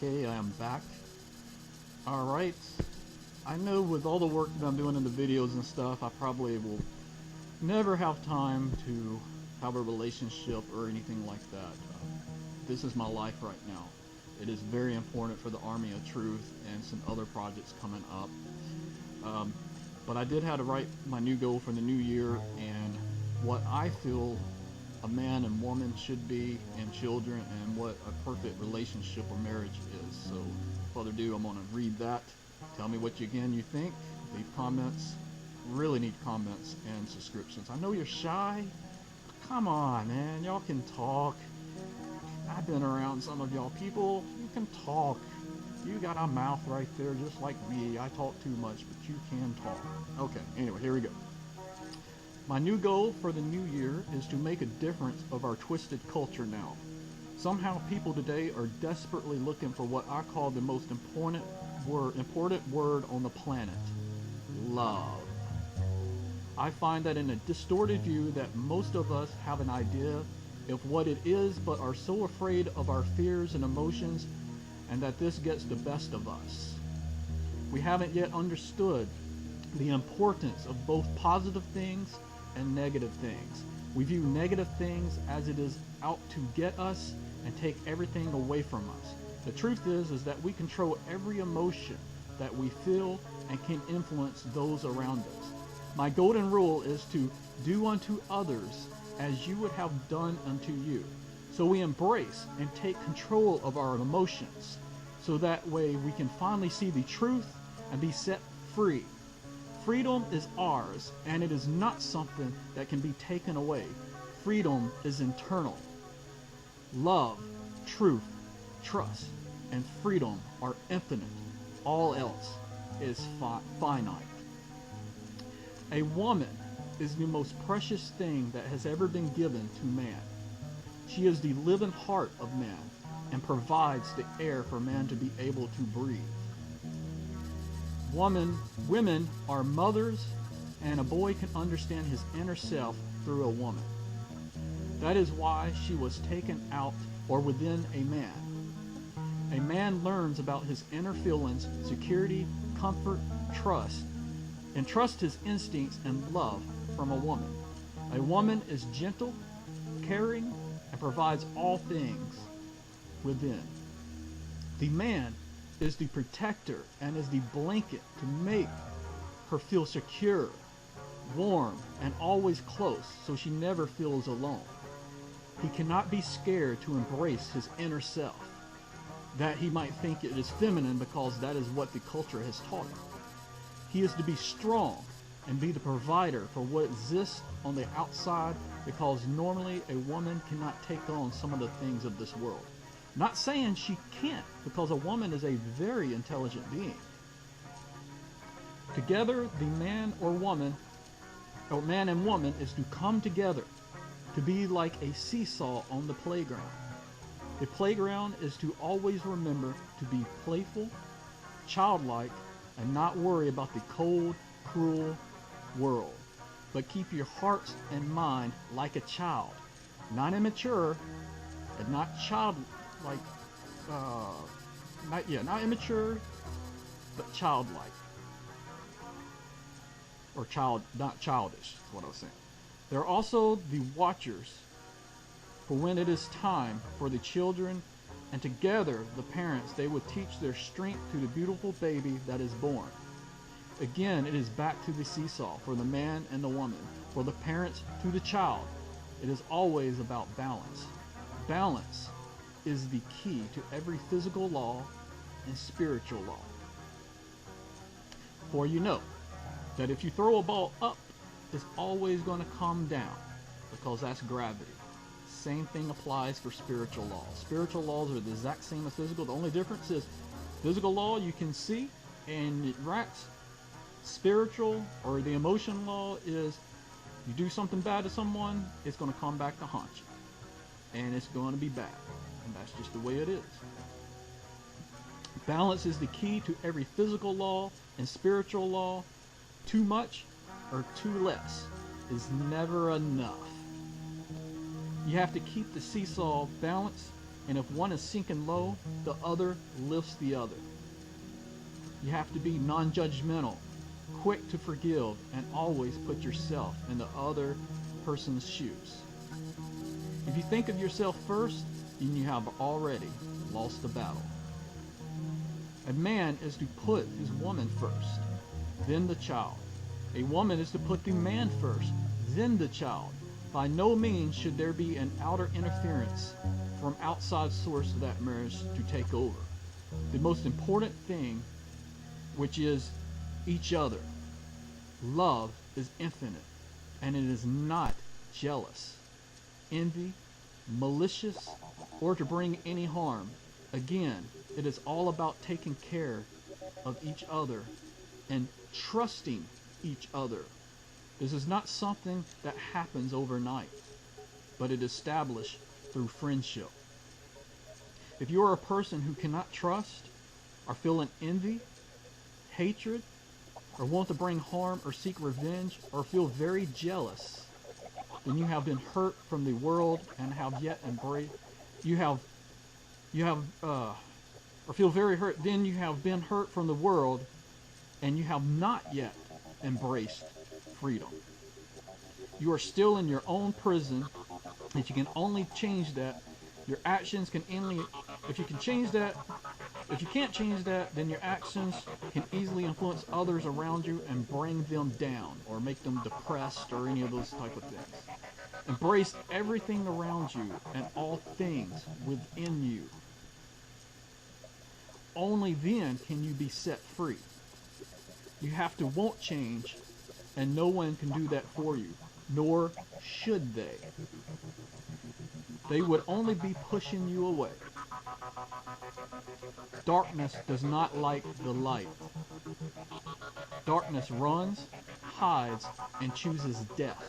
Okay, I am back. Alright, I know with all the work that I'm doing in the videos and stuff, I probably will never have time to have a relationship or anything like that. This is my life right now. It is very important for the Army of Truth and some other projects coming up. But I did have to write my new goal for the new year and what I feel a man and woman should be, and children, and what a perfect relationship or marriage is. So, without further ado, I'm going to read that. Tell me what you think. Leave comments. Really need comments and subscriptions. I know you're shy. Come on, man. Y'all can talk. I've been around some of y'all people. You can talk. You got a mouth right there just like me. I talk too much, but you can talk. Okay, anyway, here we go. My new goal for the new year is to make a difference of our twisted culture now. Somehow people today are desperately looking for what I call the most important word on the planet. Love. I find that in a distorted view that most of us have an idea of what it is, but are so afraid of our fears and emotions, and that this gets the best of us. We haven't yet understood the importance of both positive things and negative things. We view negative things as it is out to get us and take everything away from us. The truth is that we control every emotion that we feel and can influence those around us. My golden rule is to do unto others as you would have done unto you. So we embrace and take control of our emotions, so that way we can finally see the truth and be set free. Freedom is ours, and it is not something that can be taken away. Freedom is internal. Love, truth, trust, and freedom are infinite. All else is finite. A woman is the most precious thing that has ever been given to man. She is the living heart of man and provides the air for man to be able to breathe. Women are mothers, and a boy can understand his inner self through a woman. That is why she was taken out or within a man. A man learns about his inner feelings, security, comfort, trust, and trust his instincts and love from a woman. A woman is gentle, caring, and provides all things within. The man is the protector and is the blanket to make her feel secure, warm, and always close, so she never feels alone. He cannot be scared to embrace his inner self, that he might think it is feminine because that is what the culture has taught him. He is to be strong and be the provider for what exists on the outside, because normally a woman cannot take on some of the things of this world. Not saying she can't, because a woman is a very intelligent being. Together, the man or woman, or man and woman, is to come together to be like a seesaw on the playground. The playground is to always remember to be playful, childlike, and not worry about the cold, cruel world, but keep your hearts and mind like a child, not immature and not not immature, but childlike, or not childish, is what I was saying. They're also the watchers for when it is time for the children, and together, the parents, they would teach their strength to the beautiful baby that is born. Again, it is back to the seesaw for the man and the woman, for the parents to the child. It is always about balance. Balance is the key to every physical law and spiritual law. For you know that if you throw a ball up, it's always going to come down, because that's gravity. Same thing applies for spiritual laws. Spiritual laws are the exact same as physical. The only difference is physical law you can see and it racks. Spiritual, or the emotion law, is you do something bad to someone, it's going to come back to haunt you. And it's going to be bad. And that's just the way it is. Balance is the key to every physical law and spiritual law. Too much or too less is never enough. You have to keep the seesaw balanced And if one is sinking low, the other lifts the other. You have to be non-judgmental, quick to forgive, and always put yourself in the other person's shoes. If you think of yourself first, then you have already lost the battle. A man is to put his woman first, then the child. A woman is to put the man first, then the child. By no means should there be an outer interference from outside source of that marriage to take over. The most important thing, which is each other. Love is infinite, and it is not jealous, envy, malicious, or to bring any harm. Again, it is all about taking care of each other and trusting each other. This is not something that happens overnight, but it is established through friendship. If you are a person who cannot trust, are feeling envy, hatred, or want to bring harm or seek revenge, or feel very jealous, then you have been hurt from the world and have yet embraced. Or feel very hurt, then you have been hurt from the world and you have not yet embraced freedom. You are still in your own prison. If you can only change that, your actions can only, if you can change that, if you can't change that, then your actions can easily influence others around you and bring them down or make them depressed or any of those type of things. Embrace everything around you and all things within you. Only then can you be set free. You have to want change, and no one can do that for you, nor should they. They would only be pushing you away. Darkness does not like the light. Darkness runs, hides, and chooses death.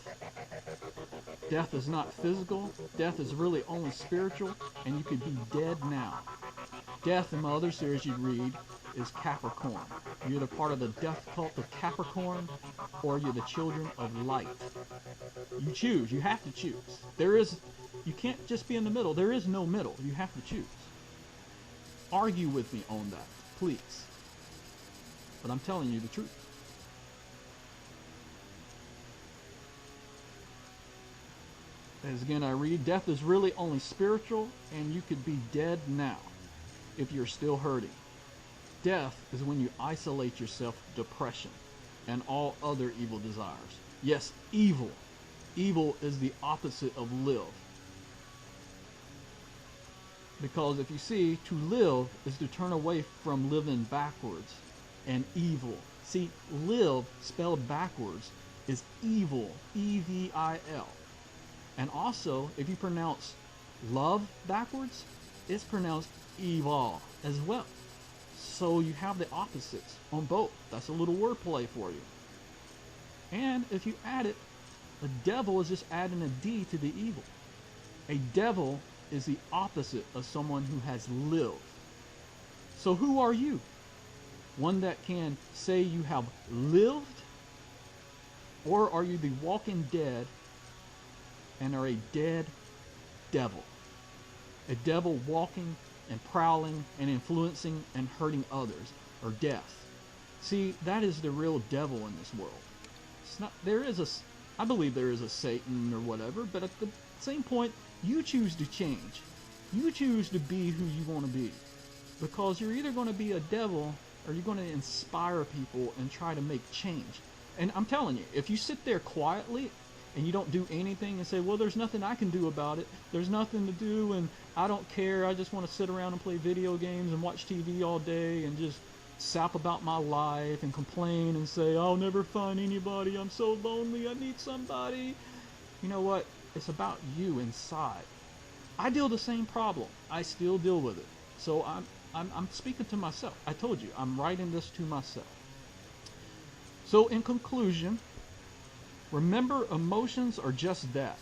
Death is not physical. Death is really only spiritual, and you could be dead now. Death, in my other series you read, is Capricorn. You're either part of the death cult of Capricorn, or you're the children of light. You choose. You have to choose. You can't just be in the middle. There is no middle. You have to choose. Argue with me on that, please. But I'm telling you the truth. As again I read, death is really only spiritual, and you could be dead now if you're still hurting. Death is when you isolate yourself from depression and all other evil desires. Yes, evil. Evil is the opposite of live. Because if you see, to live is to turn away from living backwards and evil. See, live spelled backwards is evil, E-V-I-L. And also, if you pronounce love backwards, it's pronounced evil as well. So you have the opposites on both. That's a little wordplay for you. And if you add it, the devil is just adding a D to the evil. A devil is the opposite of someone who has lived. So who are you? One that can say you have lived? Or are you the walking dead and are a dead devil? A devil walking and prowling and influencing and hurting others, or death. See, that is the real devil in this world. It's not, I believe there is a Satan or whatever, but at the same point, you choose to change. You choose to be who you want to be. Because you're either going to be a devil or you're going to inspire people and try to make change. And I'm telling you, if you sit there quietly and you don't do anything and say, well, there's nothing I can do about it, there's nothing to do, and I don't care, I just want to sit around and play video games and watch TV all day and just sap about my life and complain and say, I'll never find anybody, I'm so lonely, I need somebody. You know what? It's about you inside. I deal with the same problem. I still deal with it. So I'm speaking to myself. I told you, I'm writing this to myself. So in conclusion, remember, emotions are just that.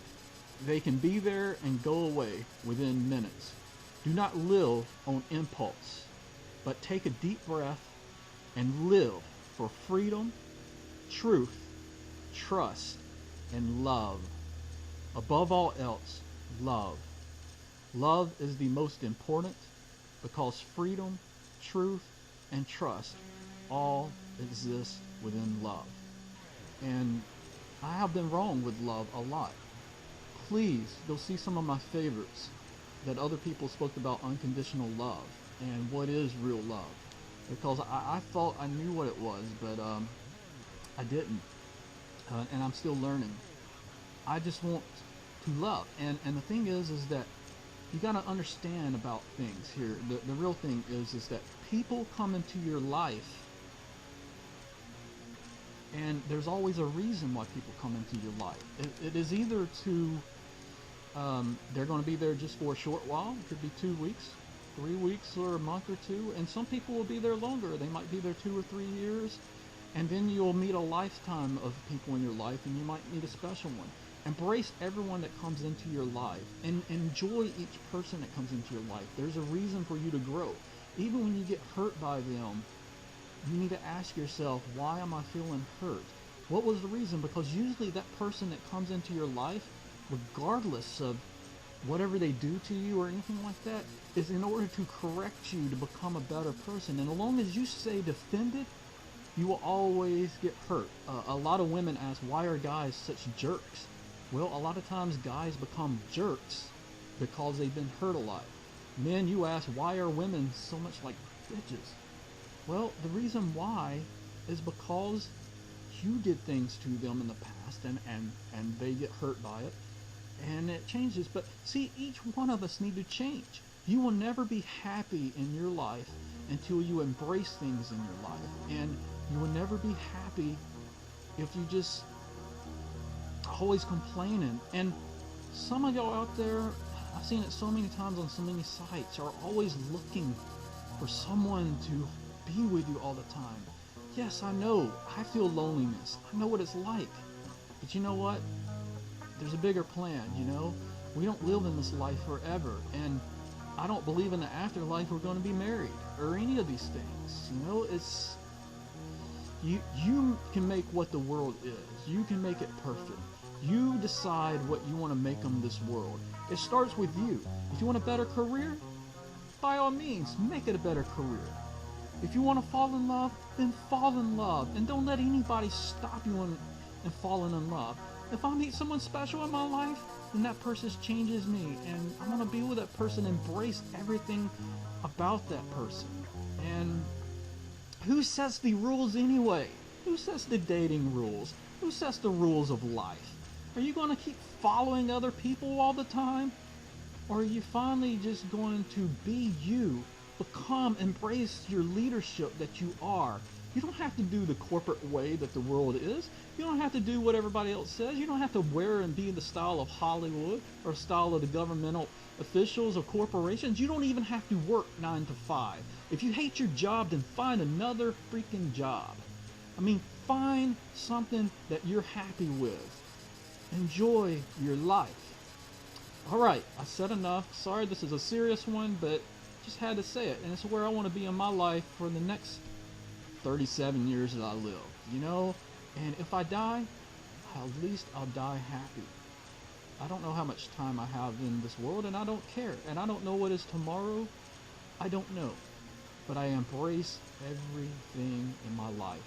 They can be there and go away within minutes. Do not live on impulse, but take a deep breath and live for freedom, truth, trust, and love. Above all else, love. Love is the most important because freedom, truth, and trust all exist within love. And I have been wrong with love a lot. Please go see some of my favorites that other people spoke about unconditional love and what is real love. Because I thought I knew what it was, but I didn't. And I'm still learning. I just want to love. And the thing is that you got to understand about things here. The real thing is that people come into your life, and there's always a reason why people come into your life. It is either to they're going to be there just for a short while. It could be 2 weeks, 3 weeks, or a month or two. And some people will be there longer. They might be there 2 or 3 years. And then you'll meet a lifetime of people in your life, and you might meet a special one. Embrace everyone that comes into your life, and enjoy each person that comes into your life. There's a reason for you to grow. Even when you get hurt by them, you need to ask yourself, why am I feeling hurt? What was the reason? Because usually that person that comes into your life, regardless of whatever they do to you or anything like that, is in order to correct you to become a better person. And as long as you stay defended, you will always get hurt. A lot of women ask, why are guys such jerks? Well, a lot of times guys become jerks because they've been hurt a lot. Men, you ask, why are women so much like bitches? Well, the reason why is because you did things to them in the past, and they get hurt by it, and it changes. But see, each one of us need to change. You will never be happy in your life until you embrace things in your life, and you will never be happy if you just always complaining. And some of y'all out there, I've seen it so many times on so many sites, are always looking for someone to be with you all the time. Yes, I know. I feel loneliness. I know what it's like. But you know what? There's a bigger plan, you know? We don't live in this life forever. And I don't believe in the afterlife we're going to be married or any of these things. You know, it's... You can make what the world is. You can make it perfect. You decide what you want to make them this world. It starts with you. If you want a better career, by all means, make it a better career. If you want to fall in love, then fall in love. And don't let anybody stop you in falling in love. If I meet someone special in my life, then that person changes me. And I want to be with that person, embrace everything about that person. And who sets the rules anyway? Who sets the dating rules? Who sets the rules of life? Are you going to keep following other people all the time? Or are you finally just going to be you? Embrace your leadership that you are. You don't have to do the corporate way that the world is. You don't have to do what everybody else says. You don't have to wear and be in the style of Hollywood or style of the governmental officials or corporations. You don't even have to work 9 to 5. If you hate your job, then find another freaking job. I mean, find something that you're happy with. Enjoy your life. Alright, I said enough. Sorry this is a serious one, but just had to say it. And it's where I want to be in my life for the next 37 years that I live. You know? And if I die, at least I'll die happy. I don't know how much time I have in this world, and I don't care. And I don't know what is tomorrow. I don't know. But I embrace everything in my life.